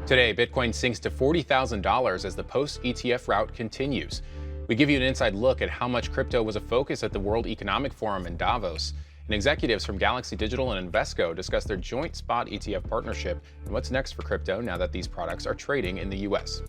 Today, Bitcoin sinks to $40,000 as the post-ETF rout continues. We give you an inside look at how much crypto was a focus at the World Economic Forum in Davos. And executives from Galaxy Digital and Invesco discuss their joint spot ETF partnership and what's next for crypto now that these products are trading in the US.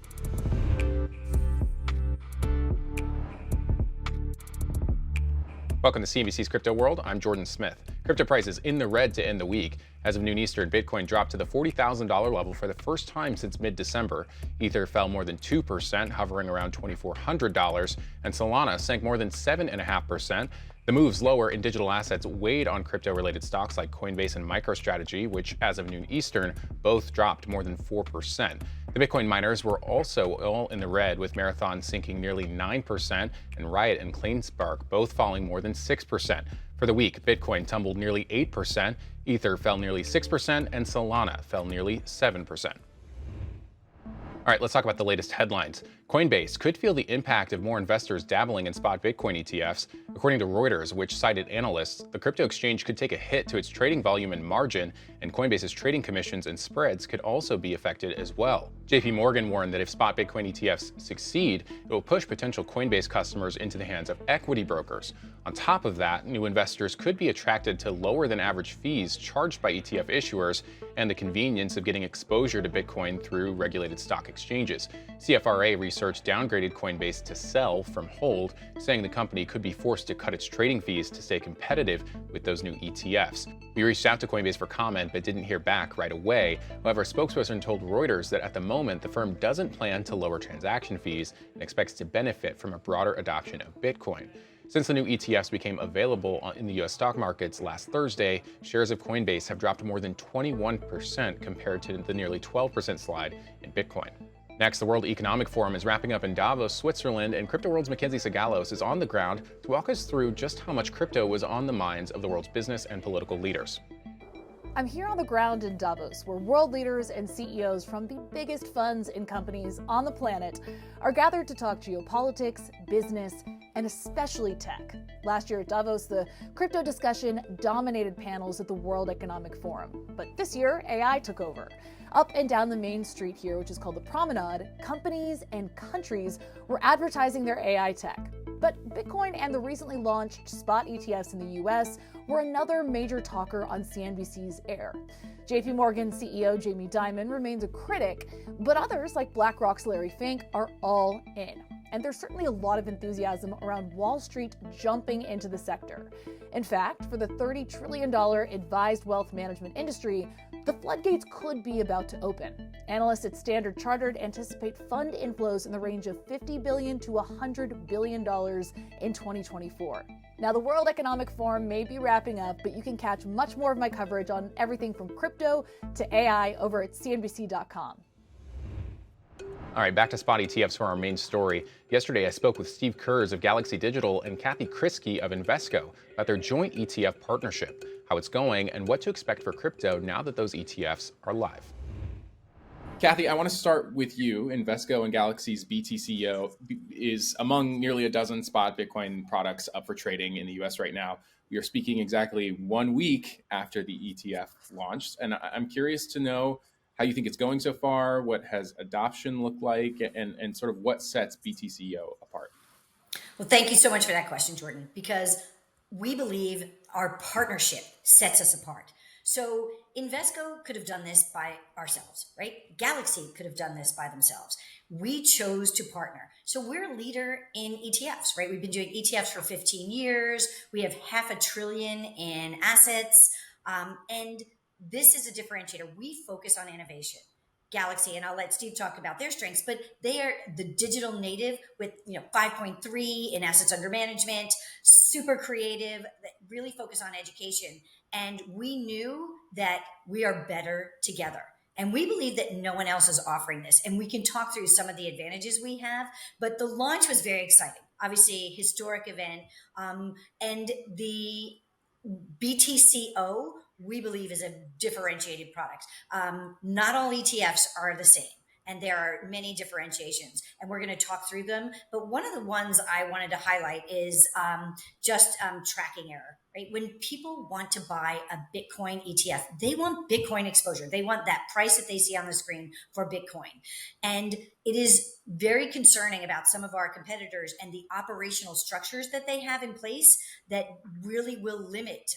Welcome to CNBC's Crypto World. I'm Jordan Smith. Crypto prices in the red to end the week. As of noon Eastern, Bitcoin dropped to the $40,000 level for the first time since mid-December. Ether fell more than 2%, hovering around $2,400, and Solana sank more than 7.5%. The moves lower in digital assets weighed on crypto-related stocks like Coinbase and MicroStrategy, which, as of noon Eastern, both dropped more than 4%. The Bitcoin miners were also all in the red, with Marathon sinking nearly 9% and Riot and CleanSpark both falling more than 6%. For the week, Bitcoin tumbled nearly 8%, Ether fell nearly 6%, and Solana fell nearly 7%. All right, let's talk about the latest headlines. Coinbase could feel the impact of more investors dabbling in spot Bitcoin ETFs. According to Reuters, which cited analysts, the crypto exchange could take a hit to its trading volume and margin, and Coinbase's trading commissions and spreads could also be affected as well. JP Morgan warned that if spot Bitcoin ETFs succeed, it will push potential Coinbase customers into the hands of equity brokers. On top of that, new investors could be attracted to lower than average fees charged by ETF issuers and the convenience of getting exposure to Bitcoin through regulated stock exchanges. CFRA research downgraded Coinbase to sell from hold, saying the company could be forced to cut its trading fees to stay competitive with those new ETFs. We reached out to Coinbase for comment but didn't hear back right away. However, a spokesperson told Reuters that at the moment the firm doesn't plan to lower transaction fees and expects to benefit from a broader adoption of Bitcoin. Since the new ETFs became available in the US stock markets last Thursday, shares of Coinbase have dropped more than 21% compared to the nearly 12% slide in Bitcoin. Next, the World Economic Forum is wrapping up in Davos, Switzerland, and Crypto World's Mackenzie Sagalos is on the ground to walk us through just how much crypto was on the minds of the world's business and political leaders. I'm here on the ground in Davos, where world leaders and CEOs from the biggest funds and companies on the planet are gathered to talk geopolitics, business, and especially tech. Last year at Davos, the crypto discussion dominated panels at the World Economic Forum. But this year, AI took over. Up and down the main street here, which is called the Promenade, companies and countries were advertising their AI tech. But Bitcoin and the recently launched spot ETFs in the US were another major talker on CNBC's air. JP Morgan CEO Jamie Dimon remains a critic, but others like BlackRock's Larry Fink are all in. And there's certainly a lot of enthusiasm around Wall Street jumping into the sector. In fact, for the $30 trillion advised wealth management industry, the floodgates could be about to open. Analysts at Standard Chartered anticipate fund inflows in the range of $50 billion to $100 billion in 2024. Now, the World Economic Forum may be wrapping up, but you can catch much more of my coverage on everything from crypto to AI over at CNBC.com. All right, back to spot ETFs for our main story. Yesterday, I spoke with Steve Kurz of Galaxy Digital and Kathy Kriskey of Invesco about their joint ETF partnership, how it's going, and what to expect for crypto now that those ETFs are live. Kathy, I want to start with you. Invesco and Galaxy's BTCO is among nearly a dozen spot Bitcoin products up for trading in the US right now. We are speaking exactly 1 week after the ETF launched, and I'm curious to know how you think it's going so far, what has adoption looked like, and sort of what sets BTCO apart. Well, thank you so much for that question, Jordan, because we believe our partnership sets us apart. So Invesco could have done this by ourselves, right? Galaxy could have done this by themselves. We chose to partner. So we're a leader in ETFs, right? We've been doing ETFs for 15 years. We have $500 billion in assets. And this is a differentiator. We focus on innovation. Galaxy, and I'll let Steve talk about their strengths, but they are the digital native with 5.3 in assets under management, super creative, that really focus on education. And we knew that we are better together. And we believe that no one else is offering this. And we can talk through some of the advantages we have, but the launch was very exciting. Obviously, historic event. And the BTCO, we believe, is a differentiated product. Not all ETFs are the same, and there are many differentiations, and we're going to talk through them. But one of the ones I wanted to highlight is just tracking error. right? When people want to buy a Bitcoin ETF, they want Bitcoin exposure. They want that price that they see on the screen for Bitcoin. And it is very concerning about some of our competitors and the operational structures that they have in place that really will limit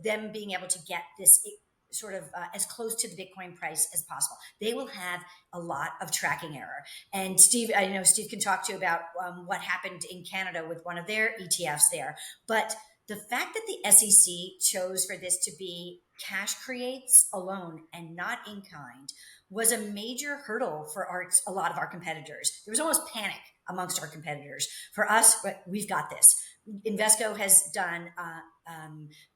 them being able to get this sort of as close to the Bitcoin price as possible. They will have a lot of tracking error. And Steve, I know Steve can talk to you about what happened in Canada with one of their ETFs there. But the fact that the SEC chose for this to be cash creates alone and not in kind was a major hurdle for a lot of our competitors. There was almost panic amongst our competitors. For us, we've got this. Invesco has done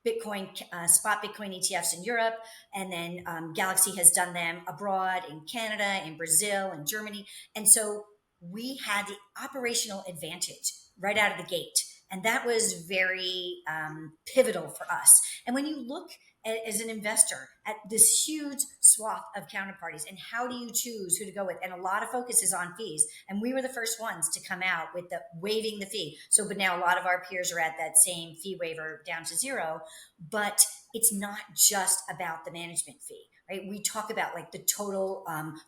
Bitcoin, spot Bitcoin ETFs in Europe, and then Galaxy has done them abroad in Canada, in Brazil, in Germany. And so we had the operational advantage right out of the gate. And that was very pivotal for us. And when you look as an investor at this huge swath of counterparties and how do you choose who to go with? And a lot of focus is on fees. And we were the first ones to come out with the waiving the fee. So, but now a lot of our peers are at that same fee waiver down to zero, but it's not just about the management fee. Right? We talk about like the total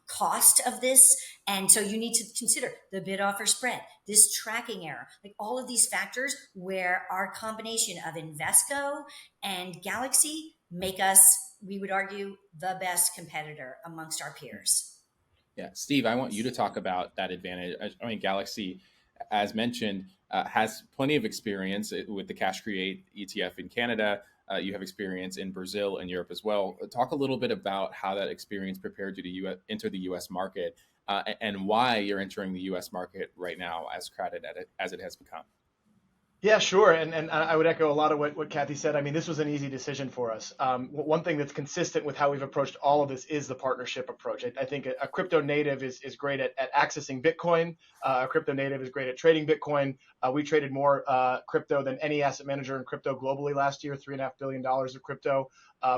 cost of this. And so you need to consider the bid offer spread, this tracking error, like all of these factors where our combination of Invesco and Galaxy make us, we would argue, the best competitor amongst our peers. Yeah, Steve, I want you to talk about that advantage. I mean, Galaxy, as mentioned, has plenty of experience with the Cash Create ETF in Canada. You have experience in Brazil and Europe as well. Talk a little bit about how that experience prepared you to enter the U.S. market and why you're entering the U.S. market right now as crowded as it has become. Yeah, sure. And I would echo a lot of what Kathy said. I mean, this was an easy decision for us. One thing that's consistent with how we've approached all of this is the partnership approach. I think a crypto native is great at accessing Bitcoin. A crypto native is great at trading Bitcoin. We traded more crypto than any asset manager in crypto globally last year, $3.5 billion of crypto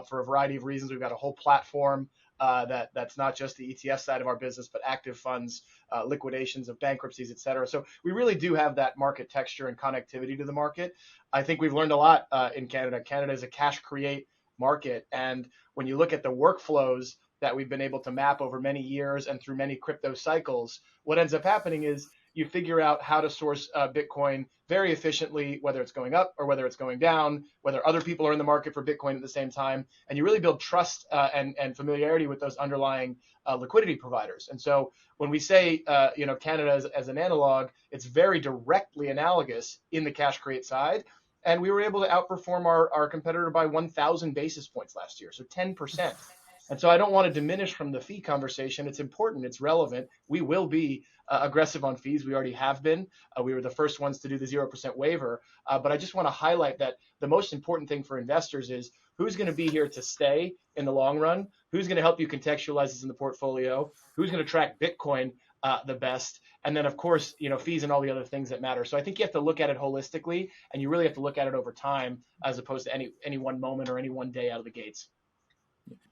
for a variety of reasons. We've got a whole platform that's not just the ETF side of our business, but active funds, liquidations of bankruptcies, et cetera. So we really do have that market texture and connectivity to the market. I think we've learned a lot in Canada. Canada is a cash create market. And when you look at the workflows that we've been able to map over many years and through many crypto cycles, what ends up happening is you figure out how to source Bitcoin very efficiently, whether it's going up or whether it's going down, whether other people are in the market for Bitcoin at the same time. And you really build trust and familiarity with those underlying liquidity providers. And so when we say, Canada as an analog, it's very directly analogous in the cash create side. And we were able to outperform our competitor by 1,000 basis points last year, so 10%. And so I don't want to diminish from the fee conversation. It's important. It's relevant. We will be aggressive on fees. We already have been. We were the first ones to do the 0% waiver. But I just want to highlight that the most important thing for investors is who's going to be here to stay in the long run, who's going to help you contextualize this in the portfolio, who's going to track Bitcoin the best, and then, of course, fees and all the other things that matter. So I think you have to look at it holistically, and you really have to look at it over time as opposed to any one moment or any one day out of the gates.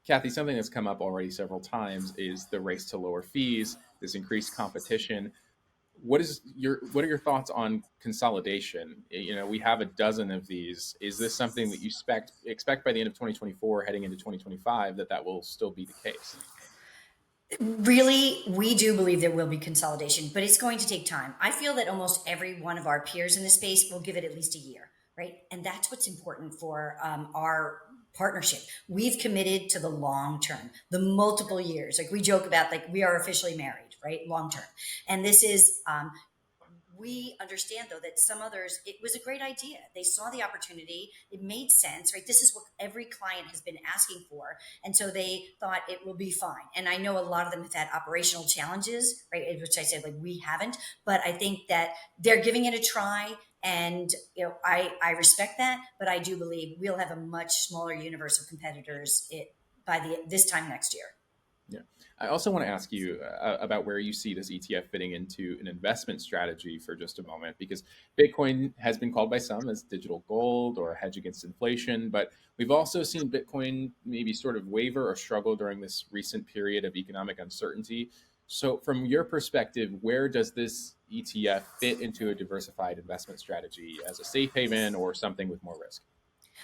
Kathy, something that's come up already several times is the race to lower fees, this increased competition. What are your thoughts on consolidation? We have a dozen of these. Is this something that you expect by the end of 2024, heading into 2025, that will still be the case? Really, we do believe there will be consolidation, but it's going to take time. I feel that almost every one of our peers in this space will give it at least a year, right? And that's what's important for our partnership. We've committed to the long term, the multiple years. Like we joke about, like we are officially married, right? Long term. And this is, we understand though that some others, it was a great idea. They saw the opportunity. It made sense, right? This is what every client has been asking for. And so they thought it will be fine. And I know a lot of them have had operational challenges, right? Which I said, like, we haven't, but I think that they're giving it a try. And, I respect that, but I do believe we'll have a much smaller universe of competitors by this time next year. Yeah. I also want to ask you about where you see this ETF fitting into an investment strategy for just a moment, because Bitcoin has been called by some as digital gold or a hedge against inflation, but we've also seen Bitcoin maybe sort of waver or struggle during this recent period of economic uncertainty. So from your perspective, where does this ETF fit into a diversified investment strategy as a safe haven or something with more risk?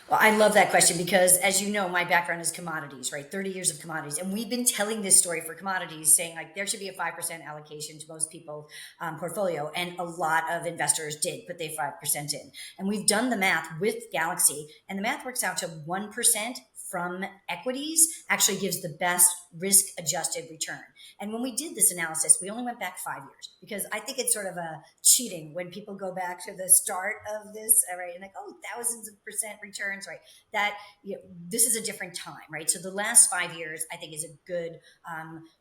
Well, I love that question because, as you know, my background is commodities, right? 30 years of commodities. And we've been telling this story for commodities, saying like there should be a 5% allocation to most people's portfolio. And a lot of investors did put their 5% in. And we've done the math with Galaxy, and the math works out to 1% from equities actually gives the best risk adjusted return. And when we did this analysis, we only went back 5 years because I think it's sort of a cheating when people go back to the start of this, right? And like, oh, thousands of percent returns, right? That this is a different time, right? So the last 5 years, I think, is a good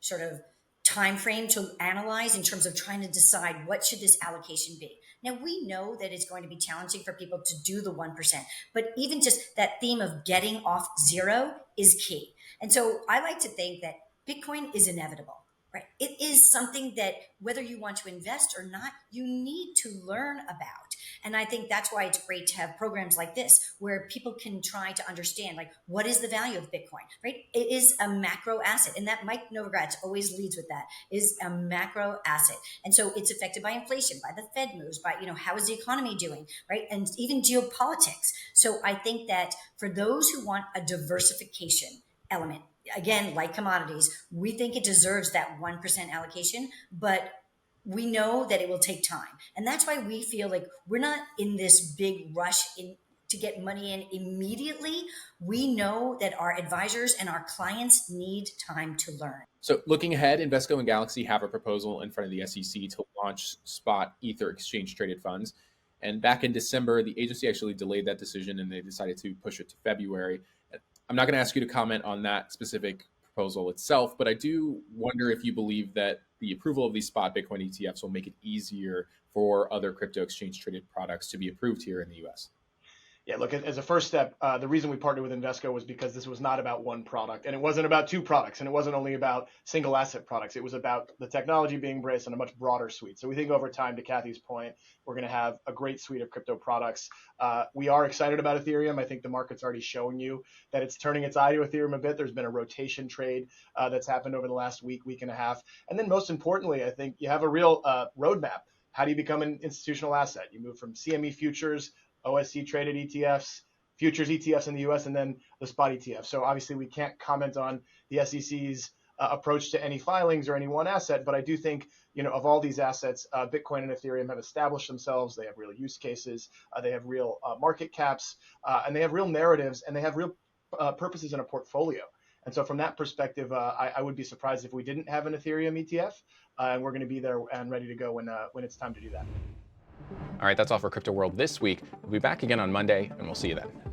sort of time frame to analyze in terms of trying to decide what should this allocation be. Now, we know that it's going to be challenging for people to do the 1%, but even just that theme of getting off zero is key. And so I like to think that Bitcoin is inevitable, right? It is something that whether you want to invest or not, you need to learn about. And I think that's why it's great to have programs like this where people can try to understand, like, what is the value of Bitcoin, right? It is a macro asset. And that Mike Novogratz always leads with that, is a macro asset. And so it's affected by inflation, by the Fed moves, by, how is the economy doing, right? And even geopolitics. So I think that for those who want a diversification element, again, like commodities, we think it deserves that 1% allocation, but we know that it will take time. And that's why we feel like we're not in this big rush to get money in immediately. We know that our advisors and our clients need time to learn. So looking ahead, Invesco and Galaxy have a proposal in front of the SEC to launch spot Ether exchange traded funds. And back in December, the agency actually delayed that decision and they decided to push it to February. I'm not going to ask you to comment on that specific proposal itself, but I do wonder if you believe that the approval of these spot Bitcoin ETFs will make it easier for other crypto exchange traded products to be approved here in the US. Yeah, look, as a first step, the reason we partnered with Invesco was because this was not about one product, and it wasn't about two products, and it wasn't only about single asset products. It was about the technology being embraced on a much broader suite. So we think over time, to Kathy's point, we're going to have a great suite of crypto products. We are excited about Ethereum. I think the market's already showing you that it's turning its eye to Ethereum a bit. There's been a rotation trade that's happened over the last week and a half. And then most importantly, I think you have a real roadmap. How do you become an institutional asset? You move from CME futures, OSC traded ETFs, futures ETFs in the US, and then the spot ETF. So obviously we can't comment on the SEC's approach to any filings or any one asset, but I do think, of all these assets, Bitcoin and Ethereum have established themselves. They have real use cases, they have real market caps, and they have real narratives, and they have real purposes in a portfolio. And so from that perspective, I would be surprised if we didn't have an Ethereum ETF, and we're going to be there and ready to go when it's time to do that. All right, that's all for Crypto World this week. We'll be back again on Monday, and we'll see you then.